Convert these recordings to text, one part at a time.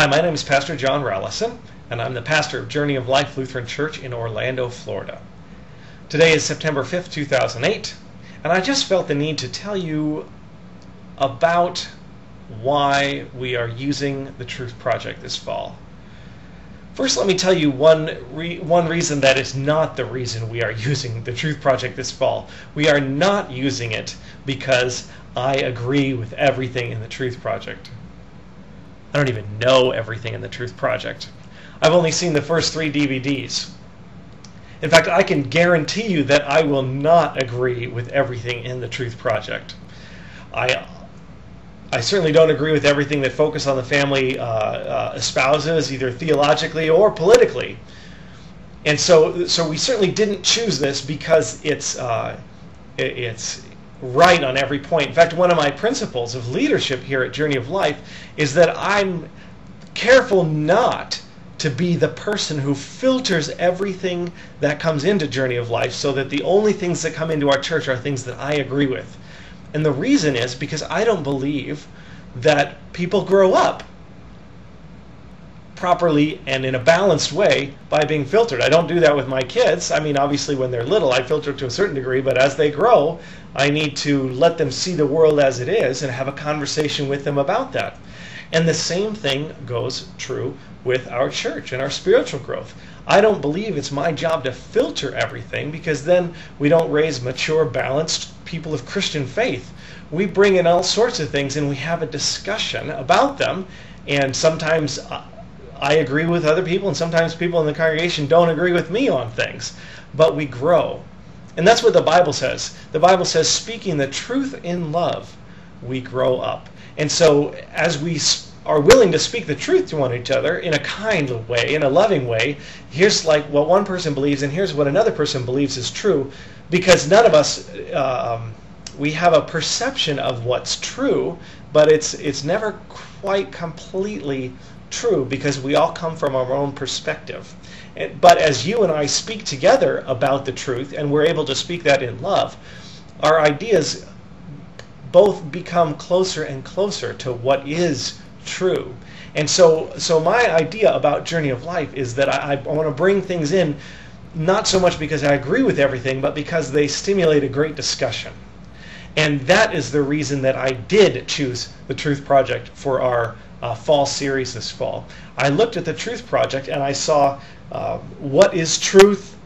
Hi, my name is Pastor John Rallison, and I'm the pastor of Journey of Life Lutheran Church in Orlando, Florida. Today is September 5th, 2008, and I just felt the need to tell you about why we are using the Truth Project this fall. First, let me tell you one reason that is not the reason we are using the Truth Project this fall. We are not using it because I agree with everything in the Truth Project. I don't even know everything in the Truth Project. I've only seen the first 3 DVDs. In fact, I can guarantee you that I will not agree with everything in the Truth Project. I certainly don't agree with everything that Focus on the Family espouses, either theologically or politically. And so we certainly didn't choose this because it's right on every point. In fact, one of my principles of leadership here at Journey of Life is that I'm careful not to be the person who filters everything that comes into Journey of Life so that the only things that come into our church are things that I agree with. And the reason is because I don't believe that people grow up properly and in a balanced way by being filtered. I don't do that with my kids. I mean, obviously when they're little, I filter to a certain degree, but as they grow, I need to let them see the world as it is and have a conversation with them about that. And the same thing goes true with our church and our spiritual growth. I don't believe it's my job to filter everything because then we don't raise mature, balanced people of Christian faith. We bring in all sorts of things and we have a discussion about them, and sometimes I agree with other people, and sometimes people in the congregation don't agree with me on things, but we grow. And that's what the Bible says. The Bible says, speaking the truth in love, we grow up. And so as we are willing to speak the truth to one another in a kind of way, in a loving way, here's like what one person believes and here's what another person believes is true, because none of us, we have a perception of what's true, but it's never quite completely true because we all come from our own perspective. But as you and I speak together about the truth, and we're able to speak that in love, our ideas both become closer and closer to what is true. And so my idea about Journey of Life is that I want to bring things in, not so much because I agree with everything, but because they stimulate a great discussion. And that is the reason that I did choose the Truth Project for our fall series this fall. I looked at the Truth Project and I saw what is truth,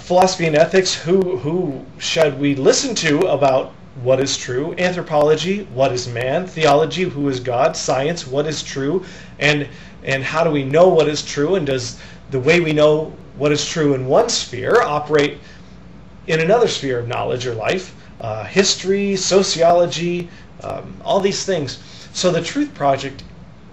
philosophy and ethics, who should we listen to about what is true, anthropology, what is man, theology, who is God, science, what is true, and how do we know what is true, and does the way we know what is true in one sphere operate in another sphere of knowledge or life, history, sociology, all these things. So the Truth Project,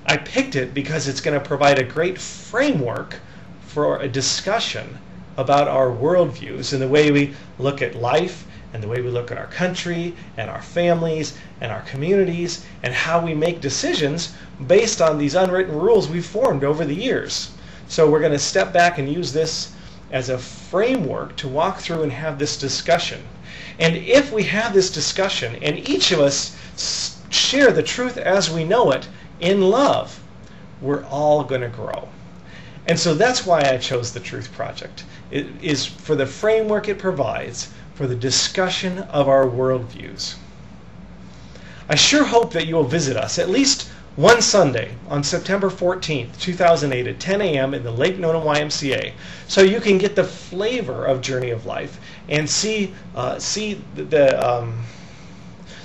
I picked it because it's going to provide a great framework for a discussion about our worldviews and the way we look at life and the way we look at our country and our families and our communities and how we make decisions based on these unwritten rules we've formed over the years. So we're going to step back and use this as a framework to walk through and have this discussion. And if we have this discussion and each of us share the truth as we know it in love, we're all going to grow. And so that's why I chose the Truth Project. It is for the framework it provides for the discussion of our worldviews. I sure hope that you will visit us at least one Sunday on September 14th, 2008 at 10 a.m. in the Lake Nona YMCA, so you can get the flavor of Journey of Life and see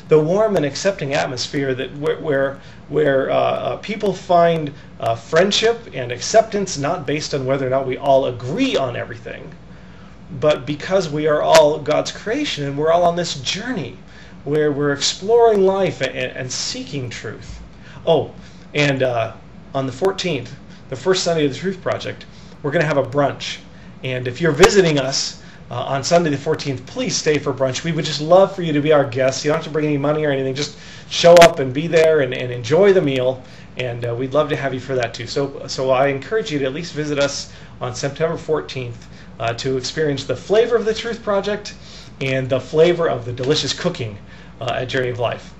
the warm and accepting atmosphere that where people find friendship and acceptance not based on whether or not we all agree on everything, but because we are all God's creation and we're all on this journey where we're exploring life and seeking truth. Oh, and on the 14th, the first Sunday of the Truth Project, we're going to have a brunch. And if you're visiting us on Sunday the 14th, please stay for brunch. We would just love for you to be our guests. You don't have to bring any money or anything. Just show up and be there and enjoy the meal. And we'd love to have you for that too. So I encourage you to at least visit us on September 14th to experience the flavor of the Truth Project and the flavor of the delicious cooking at Journey of Life.